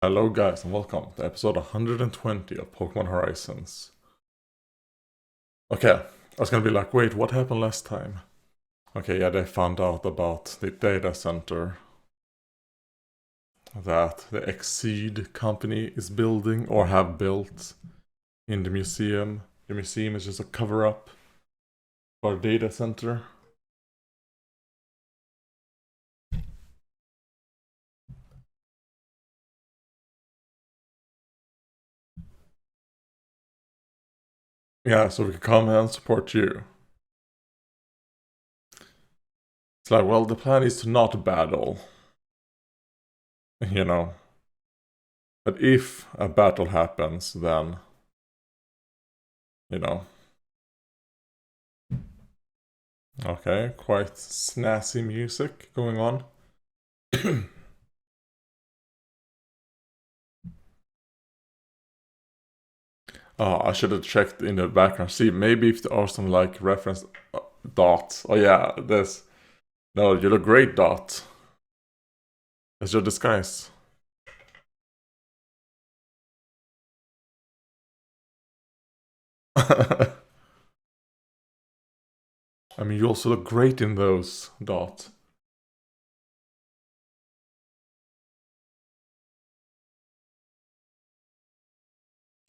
Hello guys and welcome to episode 120 of Pokemon Horizons. Okay, I was gonna be like, wait, what happened last time? Okay, yeah, they found out about the data center that the Exceed company is building or have built in the museum. The museum is just a cover-up for a data center. Yeah, so we can come and support you. It's like, well, the plan is to not battle. You know. But if a battle happens, then, you know. Okay, quite snazzy music going on. Oh, I should have checked in the background. See, maybe if there are some like reference dots. Oh yeah, this. No, you look great, Dot. That's your disguise. I mean, you also look great in those, Dot.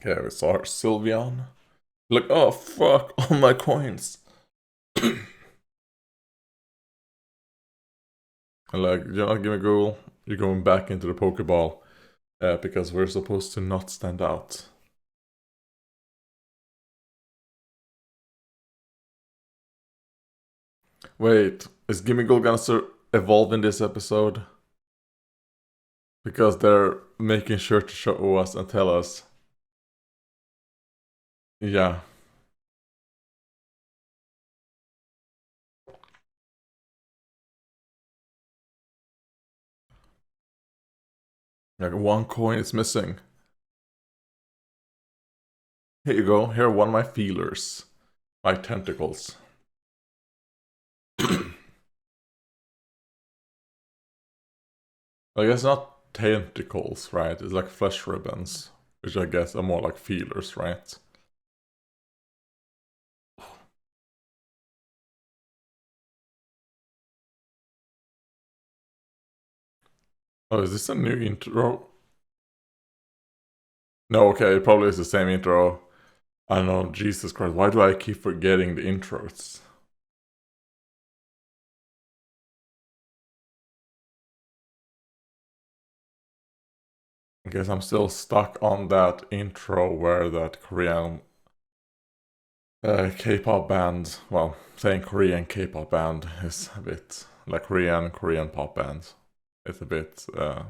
Okay, we saw Sylveon. Look, oh fuck, all my coins. Like, you're not gonna go. You're going back into the Pokeball because we're supposed to not stand out. Wait, is Gimmighoul gonna evolve in this episode? Because they're making sure to show us and tell us. Yeah. Like one coin is missing. Here you go. Here are one of my feelers. My tentacles. I guess not tentacles, right? It's like flesh ribbons. Which I guess are more like feelers, right? Oh, is this a new intro? No, okay, it probably is the same intro. I don't know, Jesus Christ, why do I keep forgetting the intros? I guess I'm still stuck on that intro where that Korean K-pop band, well, saying Korean K-pop band is a bit like Korean pop band. It's a bit like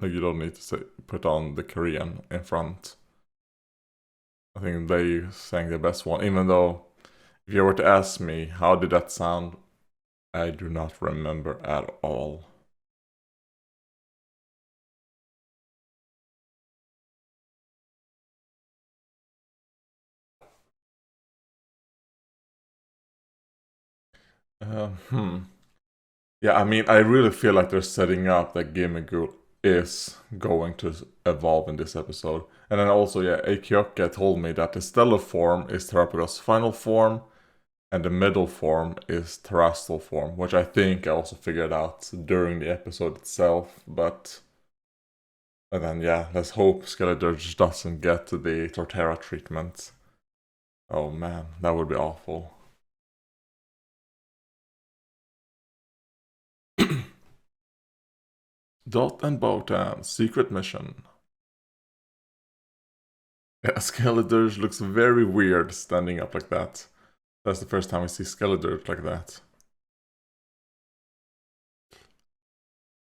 you don't need to put on the Korean in front. I think they sang the best one, even though if you were to ask me how did that sound, I do not remember at all. Hmm. Yeah, I mean, I really feel like they're setting up that Gimmighoul is going to evolve in this episode. And then also, yeah, Akioka told me that the stellar form is Terapagos' final form, and the middle form is terrestrial form, which I think I also figured out during the episode itself. But and then yeah, let's hope Skeletor just doesn't get the Torterra treatment. Oh man, that would be awful. Dot and Botan secret mission. Yeah, Skeletor looks very weird standing up like that. That's the first time I see Skeletor like that.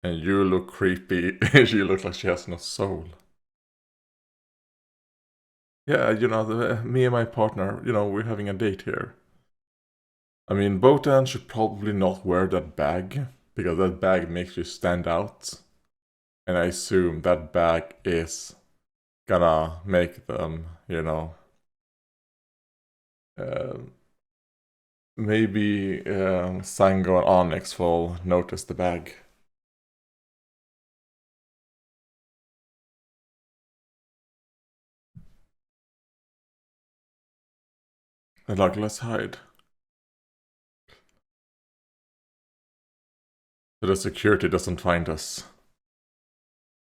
And you look creepy. She looks like she has no soul. Yeah, me and my partner, we're having a date here. I mean, Botan should probably not wear that bag, because that bag makes you stand out. And I assume that bag is gonna make them, uh, maybe Sango and Onyx will notice the bag. And like, let's hide. So the security doesn't find us.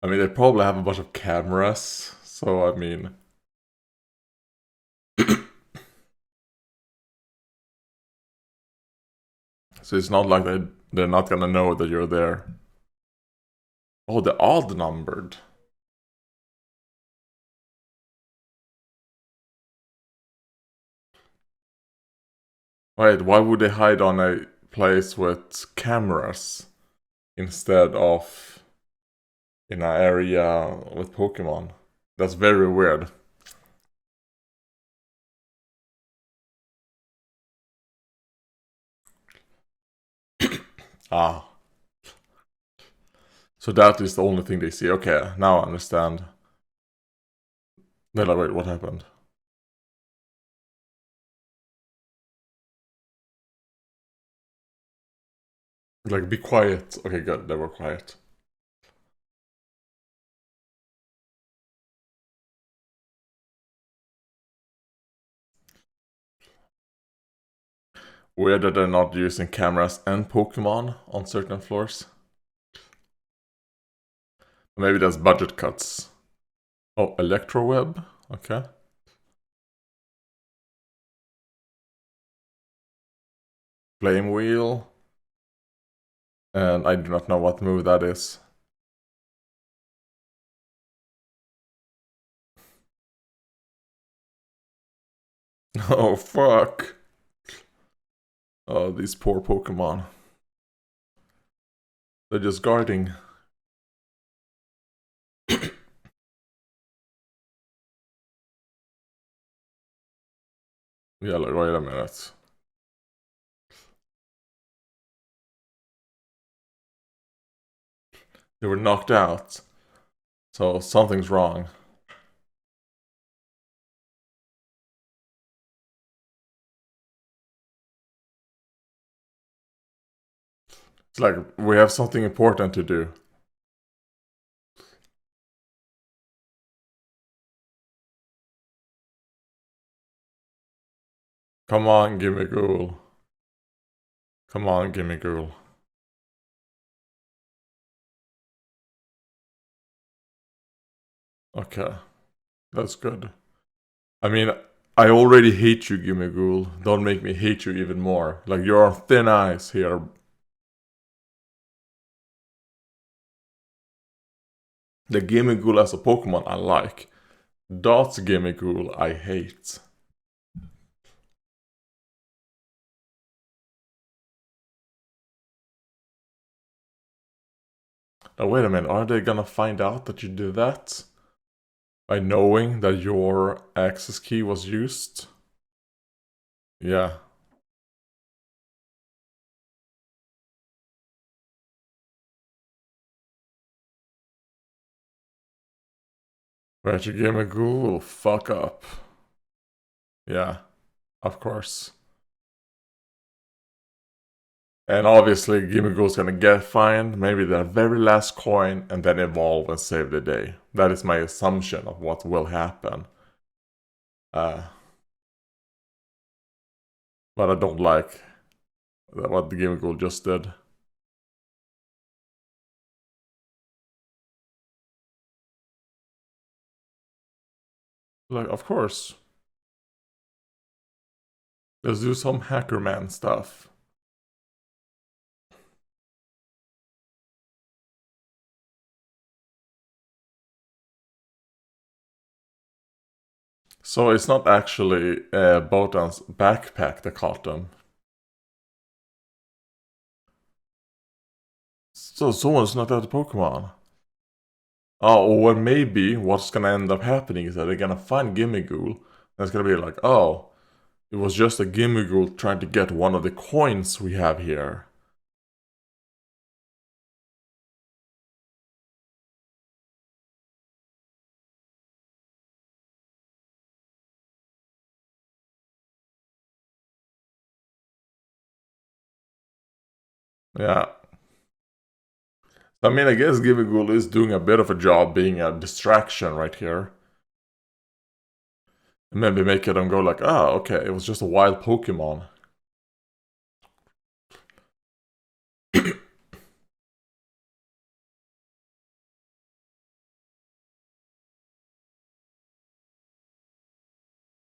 I mean, they probably have a bunch of cameras, so I mean... So it's not like they're not gonna know that you're there. Oh, the odd numbered. Wait, why would they hide on a place with cameras instead of in an area with Pokemon? That's very weird. Ah. So that is the only thing they see. Okay, now I understand. They're like, wait, what happened? Like, be quiet. Okay, good, they were quiet. Weird that they're not using cameras and Pokemon on certain floors. Maybe that's budget cuts. Oh, Electroweb? Okay. Flame Wheel. And I do not know what move that is. Oh, fuck. Oh, these poor Pokemon. They're just guarding. Yeah, like, wait a minute. They were knocked out. So something's wrong. It's like, we have something important to do. Come on, gimme Ghoul. Come on, gimme Ghoul. Okay. That's good. I mean, I already hate you, gimme Ghoul. Don't make me hate you even more. Like, you're on thin ice here. The gimme Ghoul as a Pokemon I like. Dot's gimme Ghoul I hate. Now wait a minute, are they gonna find out that you did that? By knowing that your access key was used? Yeah. But your gimme Ghoul will fuck up. Yeah, of course. And obviously, Gimmigo's gonna get fined, maybe the very last coin, and then evolve and save the day. That is my assumption of what will happen. But I don't like what the Gimmigo just did. Like, of course. Let's do some Hackerman stuff. So it's not actually Botan's backpack that caught them. So someone's not at the Pokemon. Oh, or maybe what's gonna end up happening is that they're gonna find Gimmigool, and it's gonna be like, oh, it was just a Gimmigool trying to get one of the coins we have here. Yeah. I mean, I guess Gimmigool is doing a bit of a job being a distraction right here. Maybe make them go like, ah, okay, it was just a wild Pokemon.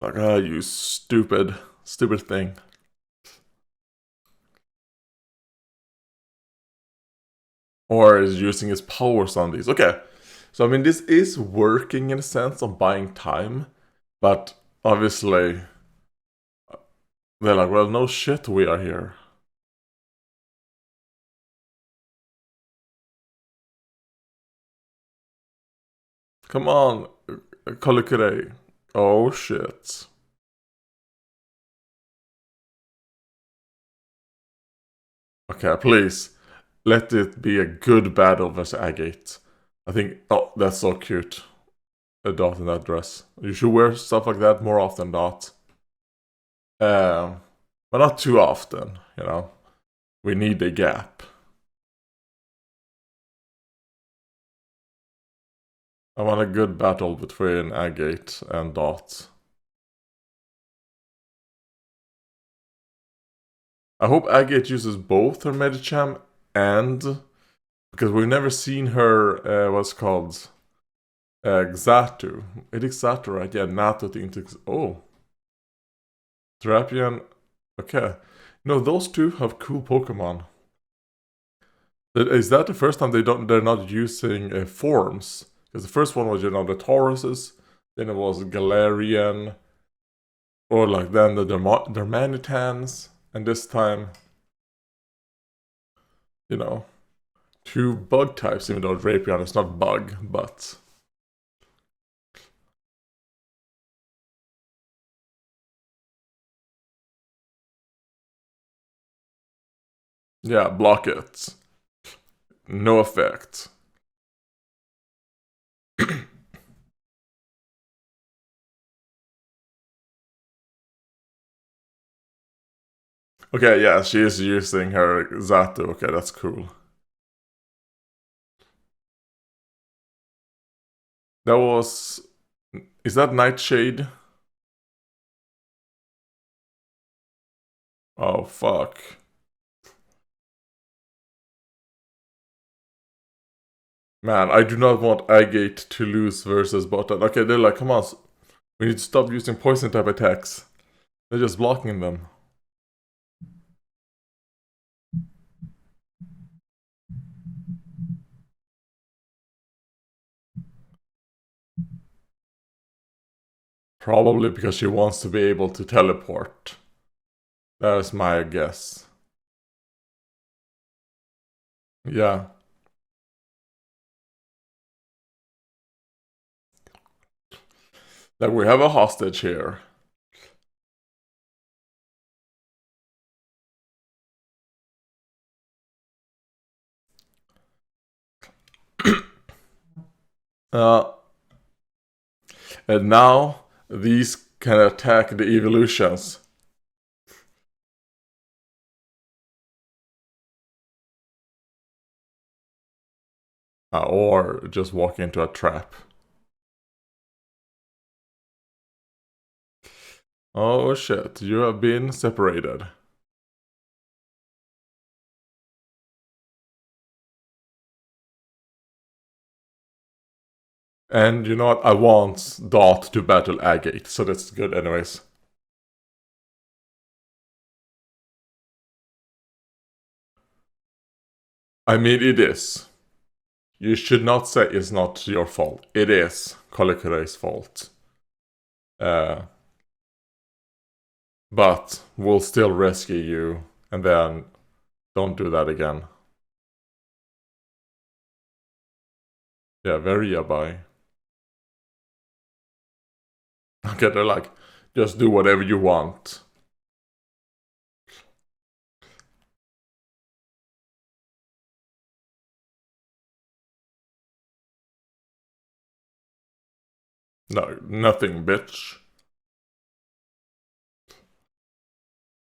Like, ah, you stupid thing. Or is using his powers on these. Okay, so I mean, this is working in a sense of buying time, but obviously, they're like, well, no shit, we are here. Come on, Kalikure. Oh shit. Okay, please. Let it be a good battle versus Agate. I think, oh, that's so cute. A Dot in that dress. You should wear stuff like that more often, Dot. But not too often, you know. We need a gap. I want a good battle between Agate and Dot. I hope Agate uses both her Medicham and... Because we've never seen her, what's called... Xatu. It is Xatu, right? Yeah, Nato into... Oh. Drapion. Okay. No, those two have cool Pokemon. Is that the first time they're not using forms? Because the first one was, you know, the Tauruses, then it was Galarian, or like then the Dermanitans, and this time, you know, two bug types, even though Drapion is not bug, but... Yeah, block it. No effect. Okay, yeah, she is using her Xatu. Okay, that's cool. That was... Is that Nightshade? Oh, fuck. Man, I do not want Agate to lose versus Botan. Okay, they're like, come on, we need to stop using poison type attacks. They're just blocking them. Probably because she wants to be able to teleport. That is my guess. Yeah. Like, we have a hostage here. uh, and now, these can attack the evolutions. Or just walk into a trap. Oh shit, you have been separated. And you know what? I want Dot to battle Agate, so that's good anyways. I mean, it is. You should not say it's not your fault. It is Kolikure's fault. But we'll still rescue you, and then don't do that again. Yeah, very yabai. Okay, they're like, just do whatever you want. No, nothing, bitch.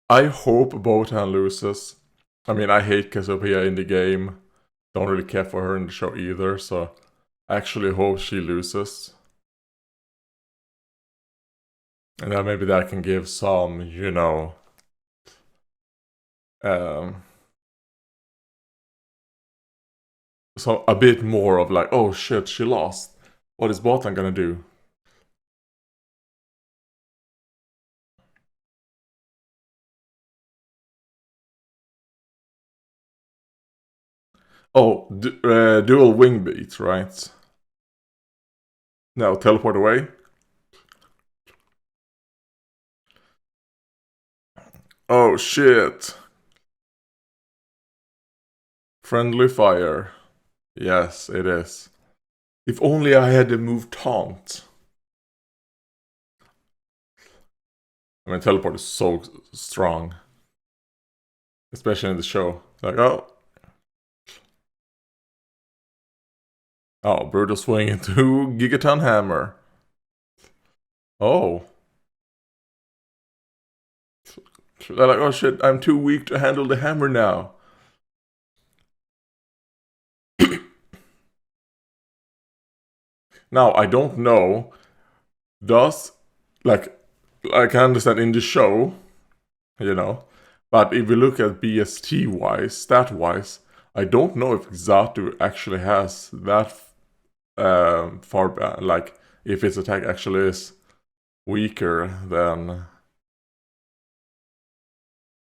I hope Botan loses. I mean, I hate Cassiopeia in the game. Don't really care for her in the show either, so I actually hope she loses. And then maybe that can give some, you know, so a bit more of like, oh shit, she lost. What is Botan gonna do? Oh, dual wing beat, right? Now teleport away. Oh shit. Friendly fire. Yes, it is. If only I had the move taunt. I mean, teleport is so strong. Especially in the show. Like, oh. Oh, brutal swing into Gigaton Hammer. Oh. They're like, oh shit, I'm too weak to handle the hammer now. Now, I don't know. Does, like, I can understand in the show, you know, but if we look at BST wise, stat wise, I don't know if Xatu actually has that far back, like, if its attack actually is weaker than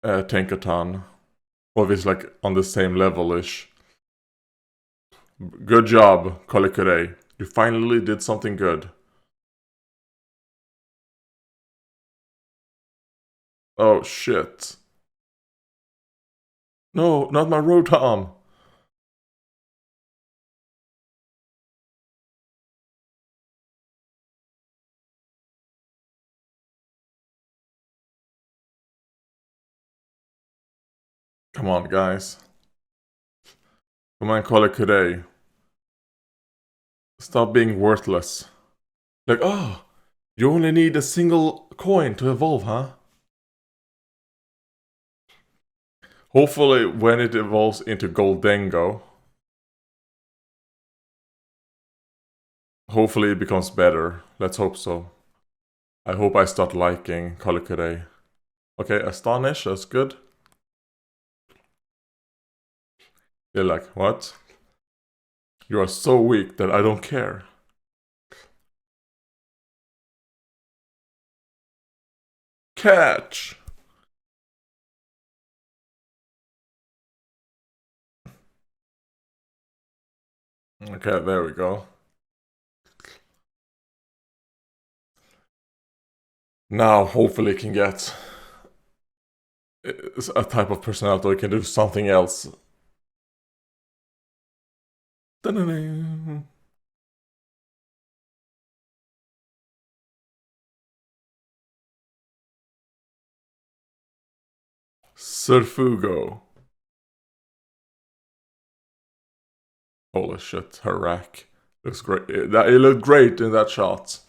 Tenkotan, or if it's like on the same level-ish. Good job, Kolikure. You finally did something good. Oh shit. No, not my Rotom. Come on, guys. Come on, Kolikure. Stop being worthless. Like, oh, you only need a single coin to evolve, huh? Hopefully, when it evolves into Goldengo, hopefully it becomes better. Let's hope so. I hope I start liking Kolikure. Okay, Astonish, that's good. They're like, what? You are so weak that I don't care. Catch! Okay, there we go. Now, hopefully, it can get a type of personality, or it can do something else. Da-da-da. Surfugo. Holy shit, her rack looks great. It looked great in that shot.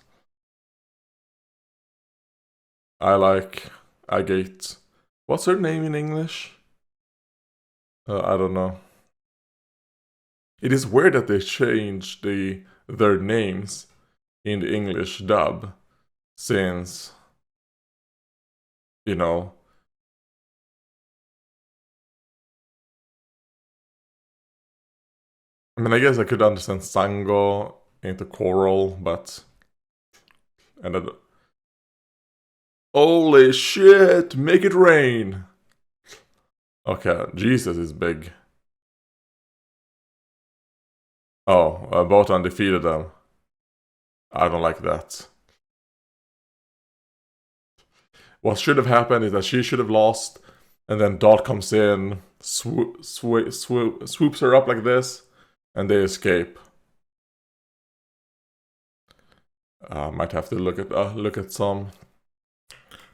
I like Agate. What's her name in English? I don't know. It is weird that they changed their names in the English dub, since, you know, I mean, I guess I could understand Sango into Coral, but and then, holy shit, make it rain. Okay, Jesus is big. Oh, Botan defeated them. I don't like that. What should have happened is that she should have lost, and then Dot comes in, swoops her up like this, and they escape. Might have to look at some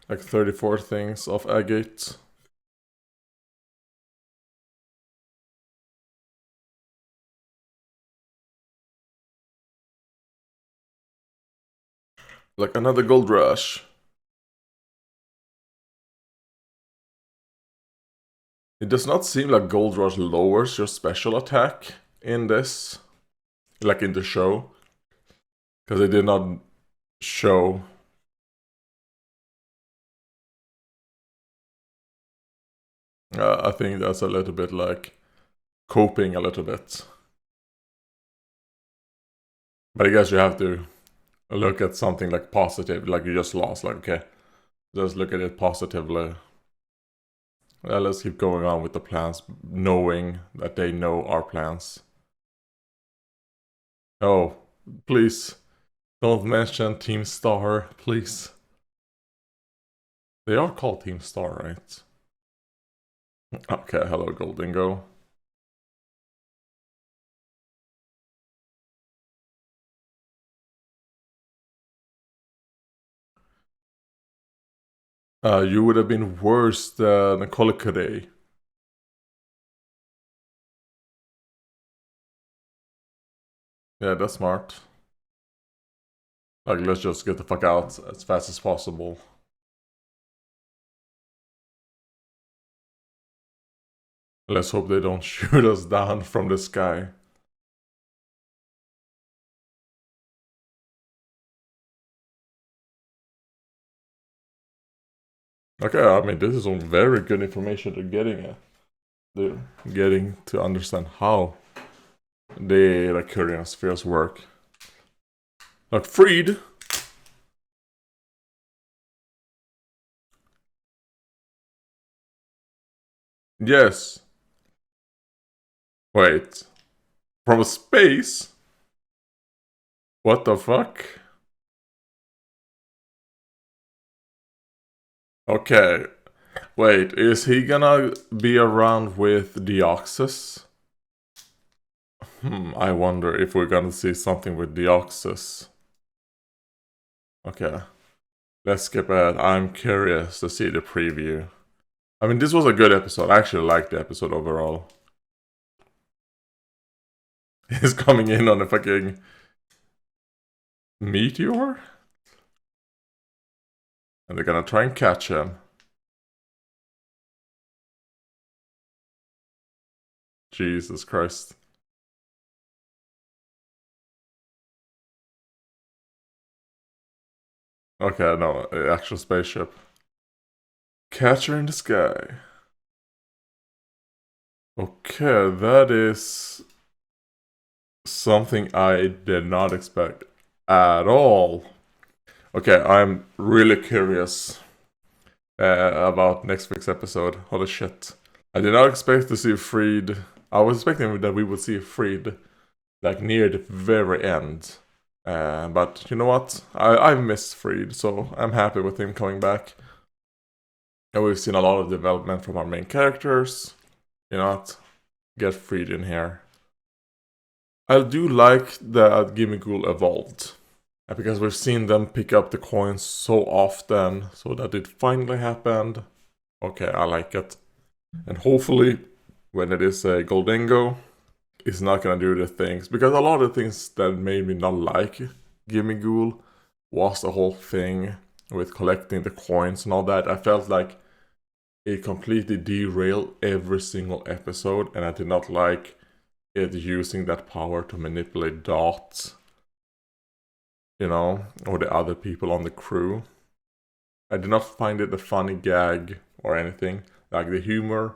like 34 things of Agate. Like another gold rush. It does not seem like Gold Rush lowers your special attack in this, like in the show, because they did not show. I think that's a little bit like coping a little bit. But I guess you have to look at something like positive, like you just lost, like, okay, just look at it positively. Let's keep going on with the plans, knowing that they know our plans. Oh, please, don't mention Team Star, please. They are called Team Star, right? Okay, hello, Goldingo. You would have been worse than Kolikade. Yeah, that's smart. Like, let's just get the fuck out as fast as possible. Let's hope they don't shoot us down from the sky. Okay, I mean, this is some very good information they're getting at. They're getting to understand how the recurring spheres work. Like, freed! Yes. Wait. From space? What the fuck? Okay. Wait, is he gonna be around with Deoxys? I wonder if we're gonna see something with Deoxys. Okay. Let's skip ahead. I'm curious to see the preview. I mean, this was a good episode. I actually liked the episode overall. He's coming in on a fucking meteor? And they're gonna try and catch him. Jesus Christ. Okay, no, actual spaceship. Catcher in the sky. Okay, that is something I did not expect at all. Okay, I'm really curious about next week's episode. Holy shit. I did not expect to see Freed. I was expecting that we would see Freed like near the very end. But you know what? I missed Freed, so I'm happy with him coming back. And we've seen a lot of development from our main characters. You know what? Get Freed in here. I do like that Gimmighoul evolved. Because we've seen them pick up the coins so often, so that it finally happened. Okay, I like it. And hopefully, when it is a Goldingo, it's not gonna do the things. Because a lot of things that made me not like Gimmighoul was the whole thing with collecting the coins and all that. I felt like it completely derailed every single episode, and I did not like it using that power to manipulate Dot, you know, or the other people on the crew. I did not find it a funny gag or anything. Like the humor,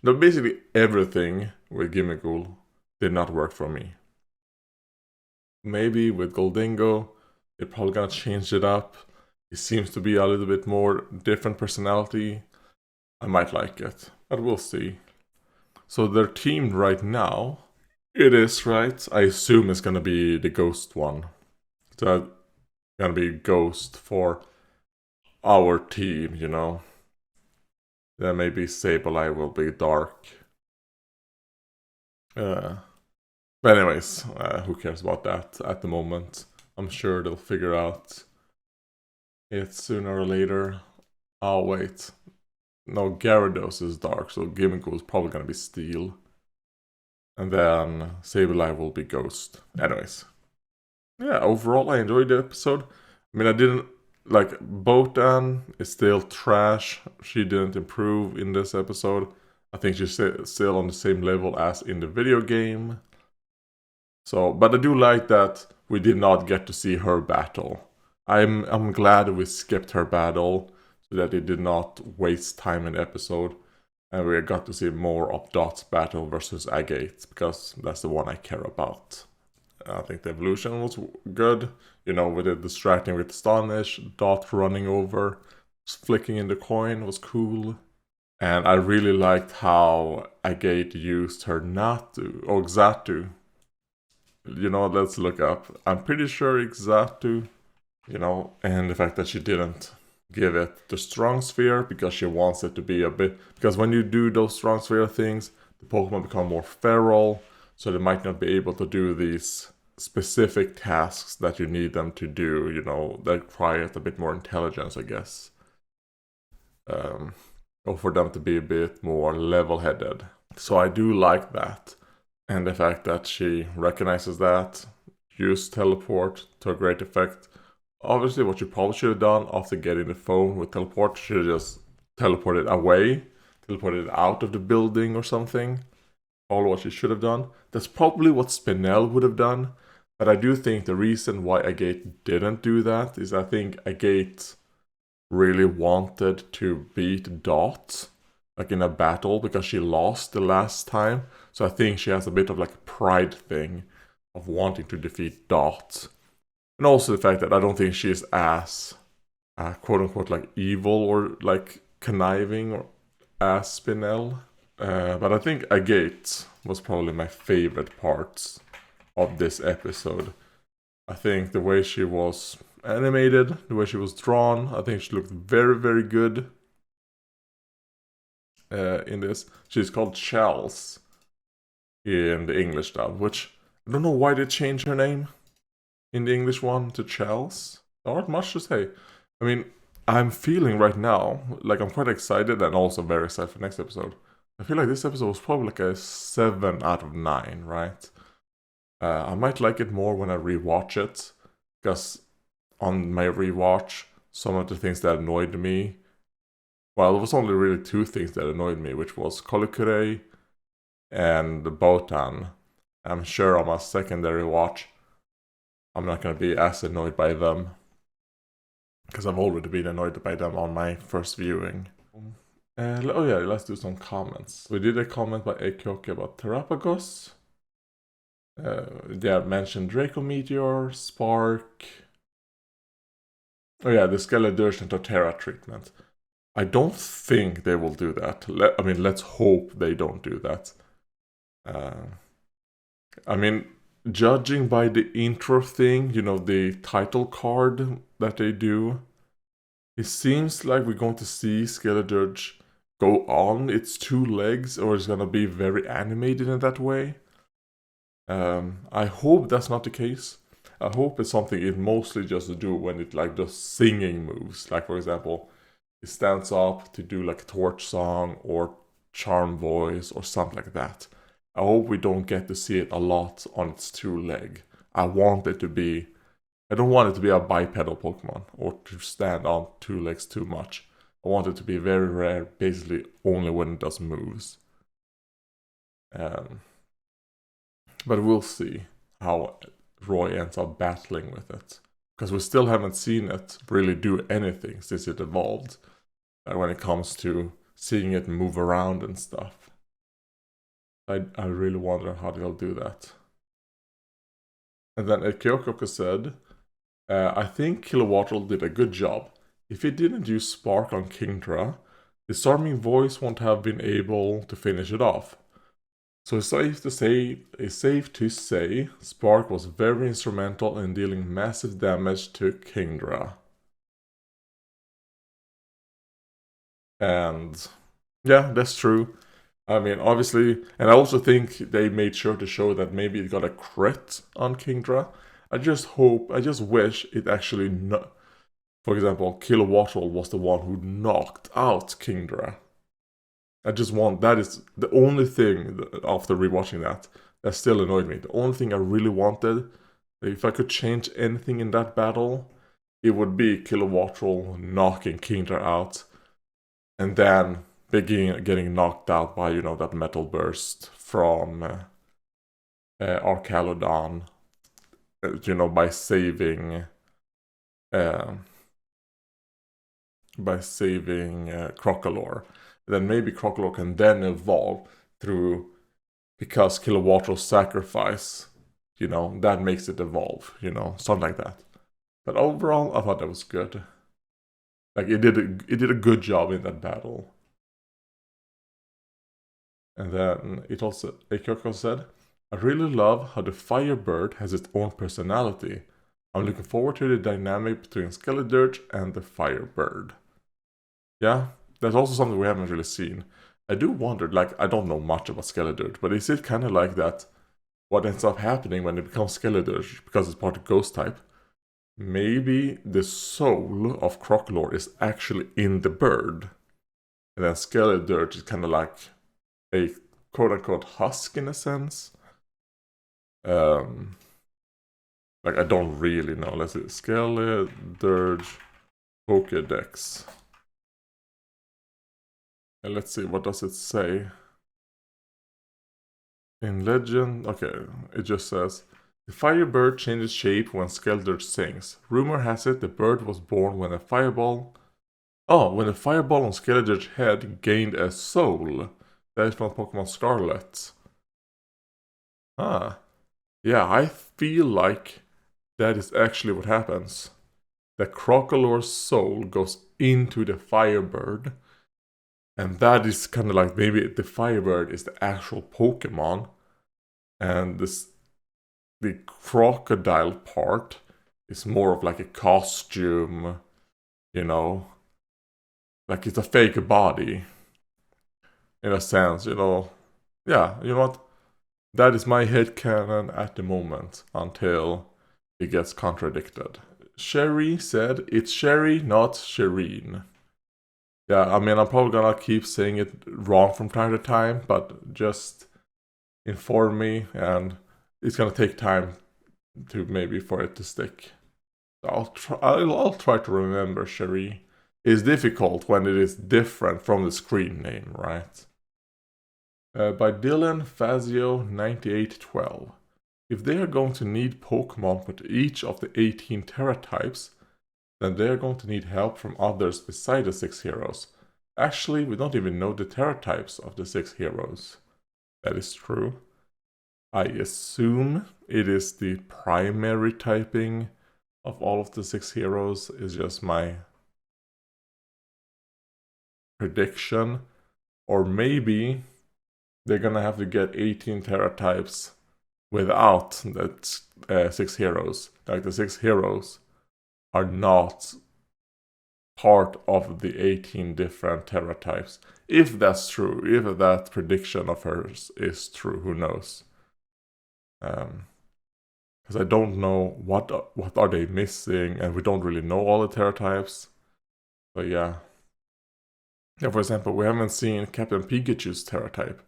no, basically everything with Gimmighoul did not work for me. Maybe with Goldingo, they're probably gonna change it up. It seems to be a little bit more different personality. I might like it, but we'll see. So they're teamed right now. It is, right? I assume it's gonna be the ghost one. So it's gonna be ghost for our team, you know. Then maybe Sableye will be dark. But anyways, who cares about that at the moment? I'm sure they'll figure out it sooner or later. Oh wait. No, Gyarados is dark, so Gimmighoul is probably gonna be Steel. And then Sableye will be Ghost. Anyways. Yeah, overall I enjoyed the episode. I mean, I didn't like Botan is still trash. She didn't improve in this episode. I think she's still on the same level as in the video game. So, but I do like that we did not get to see her battle. I'm glad we skipped her battle so that it did not waste time in the episode. And we got to see more of Dot's battle versus Agate, because that's the one I care about. I think the evolution was good. You know, with it distracting with Astonish, Dot running over, flicking in the coin was cool. And I really liked how Agate used her Natu, or Xatu. You know, let's look up. I'm pretty sure Xatu, you know, and the fact that she didn't give it the strong sphere because she wants it to be a bit, because when you do those strong sphere things, the Pokemon become more feral, so they might not be able to do these specific tasks that you need them to do, you know, that require a bit more intelligence, I guess. Or for them to be a bit more level-headed. So I do like that. And the fact that she recognizes that, used teleport to a great effect. Obviously, what you probably should have done after getting the phone with teleport, should have just teleported away, teleported out of the building or something. All what she should have done. That's probably what Spinel would have done. But I do think the reason why Agate didn't do that is I think Agate really wanted to beat Dot, like in a battle, because she lost the last time. So I think she has a bit of like a pride thing of wanting to defeat Dot. And also the fact that I don't think she is as quote unquote like evil or like conniving or as Spinel. But I think Agate was probably my favorite parts of this episode. I think the way she was animated, the way she was drawn, I think she looked very, very good in this. She's called Chels in the English dub, which I don't know why they changed her name in the English one to Chels. There aren't much to say. I mean, I'm feeling right now, like I'm quite excited and also very excited for next episode. I feel like this episode was probably like a 7 out of 9, right? I might like it more when I rewatch it, because on my rewatch, some of the things that annoyed me, well, there was only really 2 things that annoyed me, which was Kolikure and Botan. I'm sure on my secondary watch, I'm not going to be as annoyed by them, because I've already been annoyed by them on my first viewing. Oh yeah, let's do some comments. We did a comment by Akyoki about Terapagos. They mentioned Draco Meteor, Spark. Oh yeah, the Skeledirge and Torterra treatment. I don't think they will do that. I mean, let's hope they don't do that. I mean, judging by the intro thing, you know, the title card that they do, it seems like we're going to see Skeledirge go on its 2 legs, or it's gonna be very animated in that way. I hope that's not the case. I hope it's something it mostly just do when it like does singing moves. Like for example, it stands up to do like a torch song or charm voice or something like that. I hope we don't get to see it a lot on its 2 leg. I want it to be, I don't want it to be a bipedal Pokemon or to stand on 2 legs too much. I want it to be very rare, basically only when it does moves. But we'll see how Roy ends up battling with it. Because we still haven't seen it really do anything since it evolved. When it comes to seeing it move around and stuff. I really wonder how they'll do that. And then Kyoko said, I think Kilowattrel did a good job. If he didn't use Spark on Kingdra, the Storming Voice won't have been able to finish it off. So it's safe to say Spark was very instrumental in dealing massive damage to Kingdra. And yeah, that's true. I mean, obviously, and I also think they made sure to show that maybe it got a crit on Kingdra. I just wish it actually, for example, Kilowattrel was the one who knocked out Kingdra. That is the only thing after rewatching that still annoyed me. The only thing I really wanted, if I could change anything in that battle, it would be Kilowattrel knocking Kingdra out, and then getting knocked out by, you know, that metal burst from Archaludon, you know, by saving Crocalor. then maybe Crocodile can then evolve through, because Kilowattrel's sacrifice, you know, that makes it evolve, you know, something like that. But overall, I thought that was good. Like, it did a good job in that battle. And then Kyoko said, I really love how the Firebird has its own personality. I'm looking forward to the dynamic between Skeledirge and the Firebird. Yeah, that's also something we haven't really seen. I do wonder, like, I don't know much about Skeledirge, but is it kind of like that, what ends up happening when it becomes Skeledirge, because it's part of Ghost type? Maybe the soul of Crocodile is actually in the bird. And then Skeledirge is kind of like a quote-unquote husk in a sense. Like, I don't really know. Let's see. Skeledirge Pokédex. And let's see, what does it say? In legend, okay, it just says, the Firebird changes shape when Skeledirge sings. Rumor has it the bird was born when a fireball... Oh, when a fireball on Skeledirge's head gained a soul. That is from Pokemon Scarlet. Ah. Yeah, I feel like that is actually what happens. The Crocodile's soul goes into the Firebird. And that is kind of like, maybe the Firebird is the actual Pokemon. And the crocodile part is more of like a costume, you know. Like, it's a fake body. In a sense, you know. Yeah, you know what? That is my headcanon at the moment, until it gets contradicted. Sherry said, it's Sherry, not Shireen. Yeah, I mean, I'm probably gonna keep saying it wrong from time to time, but just inform me, and it's gonna take time to maybe for it to stick. So I'll try to remember Sherry. It's difficult when it is different from the screen name, right? By Dylan Fazio 9812. If they are going to need Pokemon with each of the 18 Terra types, then they are going to need help from others beside the 6 heroes. Actually, we don't even know the Terra types of the 6 heroes. That is true. I assume it is the primary typing of all of the 6 heroes, is just my prediction. Or maybe they're gonna have to get 18 Terra types without that 6 heroes. Like, the 6 heroes are not part of the 18 different Terra types. If that's true, if that prediction of hers is true, who knows? Because I don't know what are they missing, and we don't really know all the Terra types. But yeah. Yeah, for example, we haven't seen Captain Pikachu's Terra type.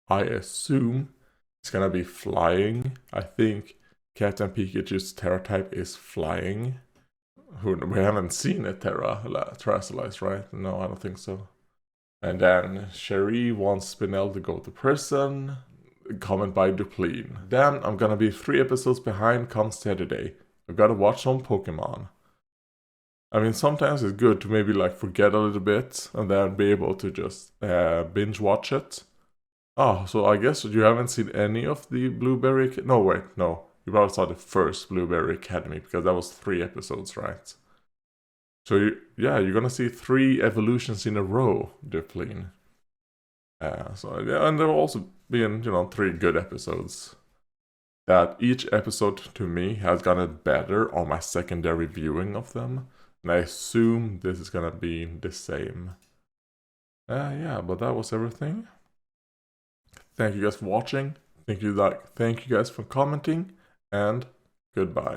I assume it's gonna be flying. I think Captain Pikachu's Terra type is flying. We haven't seen a Terrasilize, right? No, I don't think so. And then Cherie wants Spinel to go to prison. Comment by Duplin. Damn, I'm gonna be 3 episodes behind come Saturday. I've gotta watch some Pokemon. I mean, sometimes it's good to maybe like forget a little bit and then be able to just binge watch it. Oh, so I guess you haven't seen any of the Blueberry... No, wait, no. You probably saw the first Blueberry Academy, because that was 3 episodes, right? So, you're gonna see 3 evolutions in a row, Duplin. So, yeah, and there will also be, 3 good episodes. That each episode, to me, has gotten better on my secondary viewing of them. And I assume this is gonna be the same. Yeah, but that was everything. Thank you guys for watching. Thank you guys for commenting, and goodbye.